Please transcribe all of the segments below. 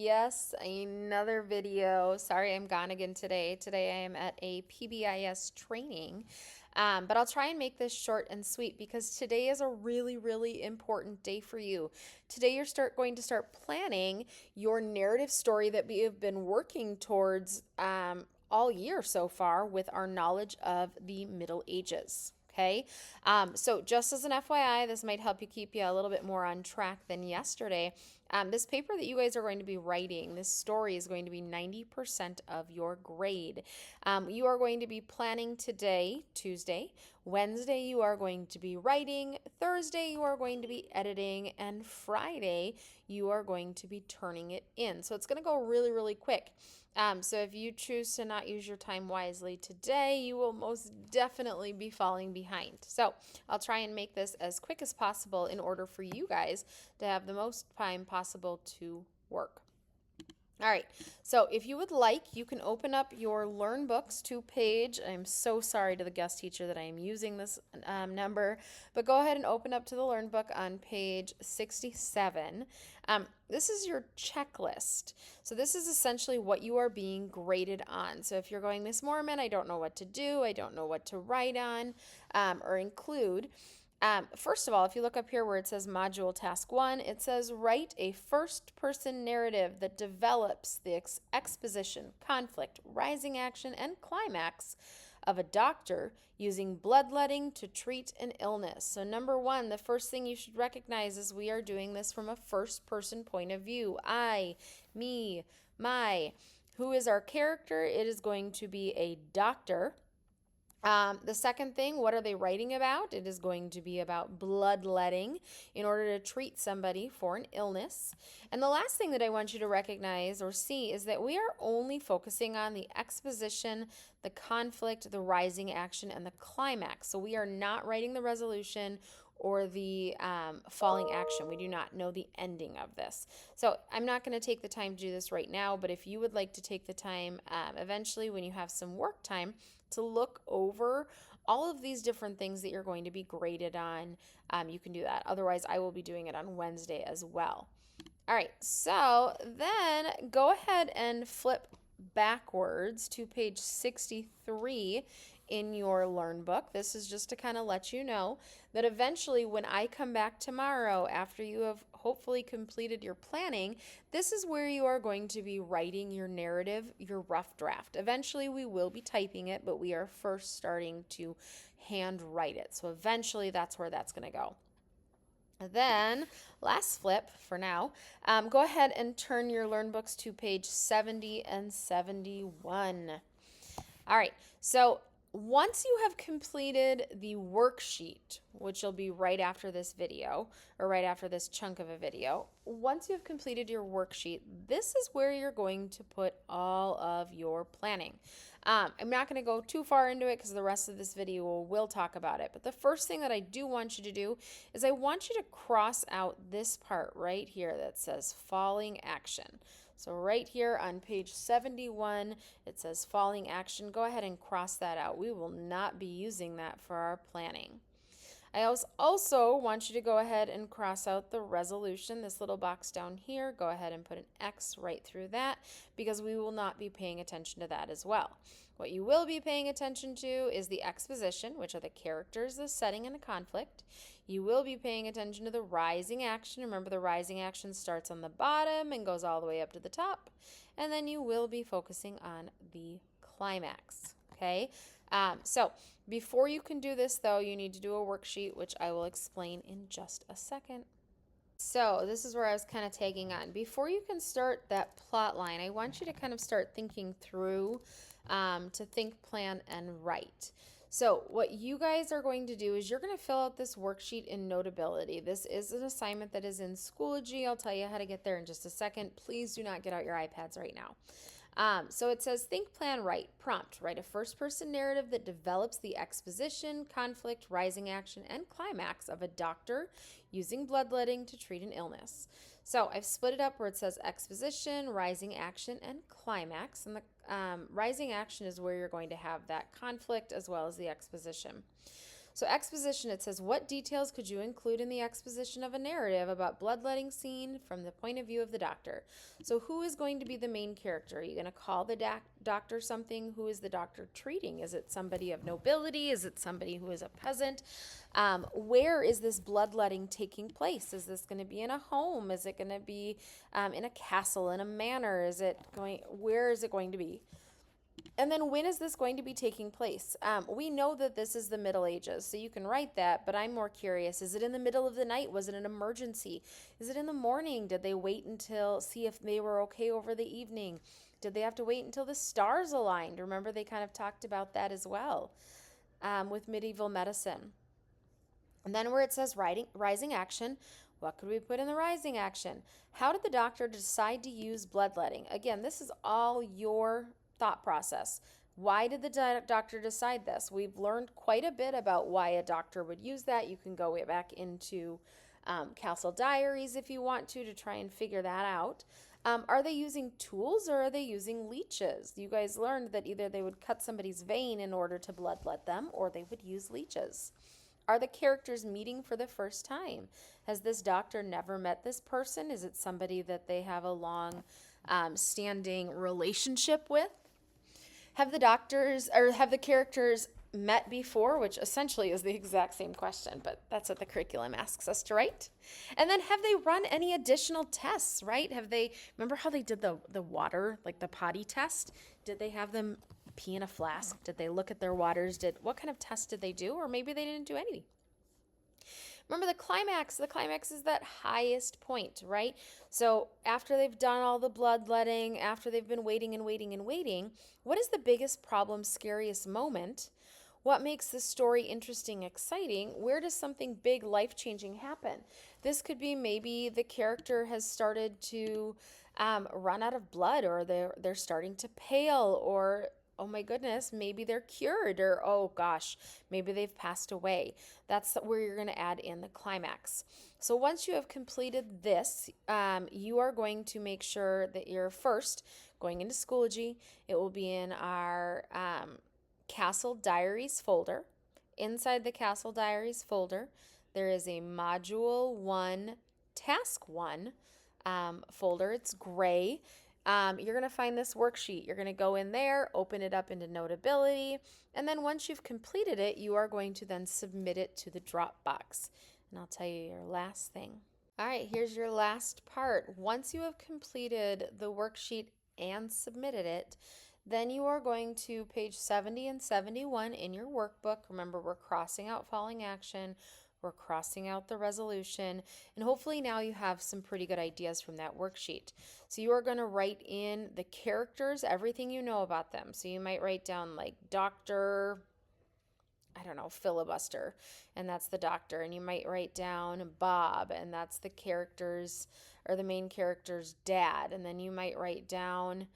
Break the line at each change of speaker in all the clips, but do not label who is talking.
yes, another video. Sorry, I'm gone again today. Today I am at a PBIS training, but I'll try and make this short and sweet because today is a really important day for you. Today going to start planning your narrative story that we have been working towards all year so far with our knowledge of the Middle Ages. Okay, so just as an FYI, this might help you keep you a little bit more on track than yesterday. This paper that you guys are going to be writing, this story is going to be 90% of your grade. You are going to be planning today, Tuesday. Wednesday, you are going to be writing. Thursday, you are going to be editing. And Friday, you are going to be turning it in. So it's going to go really quick. So if you choose to not use your time wisely today, you will most definitely be falling behind. So I'll try and make this as quick as possible in order for you guys to have the most time possible to work. All right, so if you would like, you can open up your Learn Books to page. I'm so sorry to the guest teacher that I am using this number, but go ahead and open up to the Learn Book on page 67. This is your checklist. So this is essentially what you are being graded on. So if you're going, Miss Moorman, I don't know what to do, I don't know what to write on or include. First of all, if you look up here where it says Module Task 1, it says write a first-person narrative that develops the exposition, conflict, rising action, and climax of a doctor using bloodletting to treat an illness. So number one, the first thing you should recognize is we are doing this from a first-person point of view. I, me, my. Who is our character? It is going to be a doctor. The second thing, what are they writing about? It is going to be about bloodletting in order to treat somebody for an illness. And the last thing that I want you to recognize or see is that we are only focusing on the exposition, the conflict, the rising action, and the climax. So we are not writing the resolution or the falling action. We do not know the ending of this. So I'm not going to take the time to do this right now, but if you would like to take the time eventually when you have some work time to look over all of these different things that you're going to be graded on, you can do that. Otherwise, I will be doing it on Wednesday as well. All right, so then go ahead and flip backwards to page 63 in your Learn Book. This is just to kind of let you know that eventually when I come back tomorrow after you have hopefully completed your planning, this is where you are going to be writing your narrative, your rough draft. Eventually we will be typing it, but we are first starting to hand write it. So eventually that's where that's going to go. Then, last flip for now, go ahead and turn your Learn Books to page 70 and 71. All right, so once you have completed the worksheet, which will be right after this video, or right after this chunk of a video, once you have completed your worksheet, this is where you're going to put all of your planning. I'm not going to go too far into it because the rest of this video will talk about it. But the first thing that I do want you to do is I want you to cross out this part right here that says falling action. So right here on page 71, it says falling action. Go ahead and cross that out. We will not be using that for our planning. I also want you to go ahead and cross out the resolution, this little box down here. Go ahead and put an X right through that because we will not be paying attention to that as well. What you will be paying attention to is the exposition, which are the characters, the setting, and the conflict. You will be paying attention to the rising action. Remember, the rising action starts on the bottom and goes all the way up to the top. And then you will be focusing on the climax, okay? So before you can do this, though, you need to do a worksheet, which I will explain in just a second. So this is where I was kind of tagging on. Before you can start that plot line, I want you to kind of start thinking through to think, plan, and write. So what you guys are going to do is you're going to fill out this worksheet in Notability. This is an assignment that is in Schoology. I'll tell you how to get there in just a second. Please do not get out your iPads right now. So it says think, plan, write. Prompt, write a first-person narrative that develops the exposition, conflict, rising action, and climax of a doctor using bloodletting to treat an illness. So I've split it up where it says exposition, rising action, and climax. And the rising action is where you're going to have that conflict as well as the exposition. So exposition, it says, what details could you include in the exposition of a narrative about bloodletting scene from the point of view of the doctor? So who is going to be the main character? Are you going to call the doctor something? Who is the doctor treating? Is it somebody of nobility? Is it somebody who is a peasant? Where is this bloodletting taking place? Is this going to be in a home? Is it going to be in a castle, in a manor? Where is it going to be? And then when is this going to be taking place? We know that this is the Middle Ages, so you can write that, but I'm more curious. Is it in the middle of the night? Was it an emergency? Is it in the morning? Did they wait until, see if they were okay over the evening? Did they have to wait until the stars aligned? Remember, they kind of talked about that as well with medieval medicine. And then where it says rising action, what could we put in the rising action? How did the doctor decide to use bloodletting? Again, this is all your thought process. Why did the doctor decide this? We've learned quite a bit about why a doctor would use that. You can go way back into Castle Diaries if you want to try and figure that out. Are they using tools or are they using leeches? You guys learned that either they would cut somebody's vein in order to bloodlet them or they would use leeches. Are the characters meeting for the first time? Has this doctor never met this person? Is it somebody that they have a long standing relationship with? Have the characters met before, which essentially is the exact same question, but that's what the curriculum asks us to write. And then have they run any additional tests, right? Remember how they did the water, like the potty test? Did they have them pee in a flask? Did they look at their waters? What kind of test did they do? Or maybe they didn't do anything. Remember the climax is that highest point, right? So after they've done all the bloodletting, after they've been waiting and waiting and waiting, what is the biggest problem, scariest moment? What makes the story interesting, exciting? Where does something big, life-changing happen? This could be maybe the character has started to run out of blood, or they're starting to pale, or oh my goodness, maybe they're cured, or oh gosh, maybe they've passed away. That's where you're going to add in the climax. So once you have completed this, you are going to make sure that you're first going into Schoology. It will be in our Castle Diaries folder. Inside the Castle Diaries folder, there is a Module 1, Task 1 folder. It's gray. You're going to find this worksheet. You're going to go in there, open it up into Notability, and then once you've completed it, you are going to then submit it to the Dropbox. And I'll tell you your last thing. All right, here's your last part. Once you have completed the worksheet and submitted it, then you are going to page 70 and 71 in your workbook. Remember, we're crossing out falling action. We're crossing out the resolution, and hopefully now you have some pretty good ideas from that worksheet. So you are going to write in the characters, everything you know about them. So you might write down like Dr. Filibuster, and that's the doctor. And you might write down Bob, and that's the character's, or the main character's dad. And then you might write down,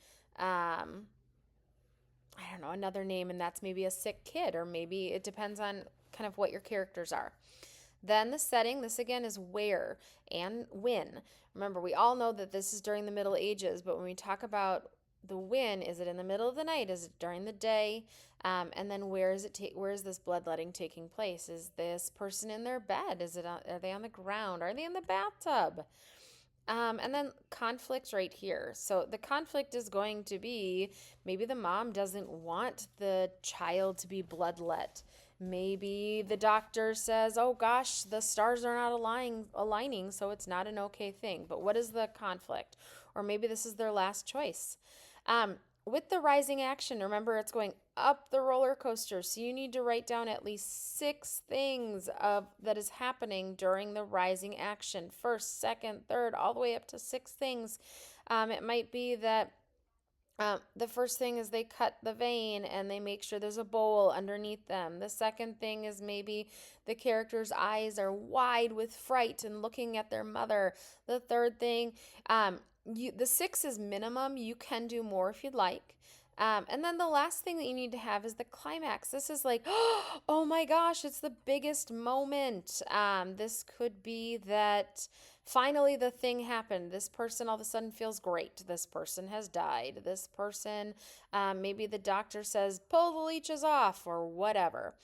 another name, and that's maybe a sick kid, or maybe it depends on kind of what your characters are. Then the setting, this again is where and when. Remember, we all know that this is during the Middle Ages, but when we talk about the when, is it in the middle of the night? Is it during the day? And then where is this bloodletting taking place? Is this person in their bed? Are they on the ground? Are they in the bathtub? And then conflict right here. So the conflict is going to be maybe the mom doesn't want the child to be bloodlet. Maybe the doctor says, oh gosh, the stars are not aligning, so it's not an okay thing. But what is the conflict? Or maybe this is their last choice. With the rising action, remember it's going up the roller coaster. So you need to write down at least 6 things that is happening during the rising action. First, second, third, all the way up to 6 things. It might be that the first thing is they cut the vein and they make sure there's a bowl underneath them. The second thing is maybe the character's eyes are wide with fright and looking at their mother. The third thing, the 6 is minimum. You can do more if you'd like. And then the last thing that you need to have is the climax. This is like, oh my gosh, it's the biggest moment. This could be that finally the thing happened. This person all of a sudden feels great. This person has died. This person, maybe the doctor says, pull the leeches off or whatever.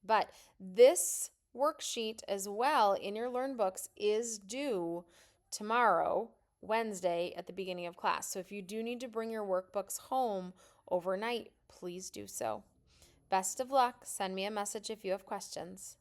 But this worksheet as well in your Learn Books is due tomorrow, Wednesday, at the beginning of class. So if you do need to bring your workbooks home overnight, please do so. Best of luck. Send me a message if you have questions.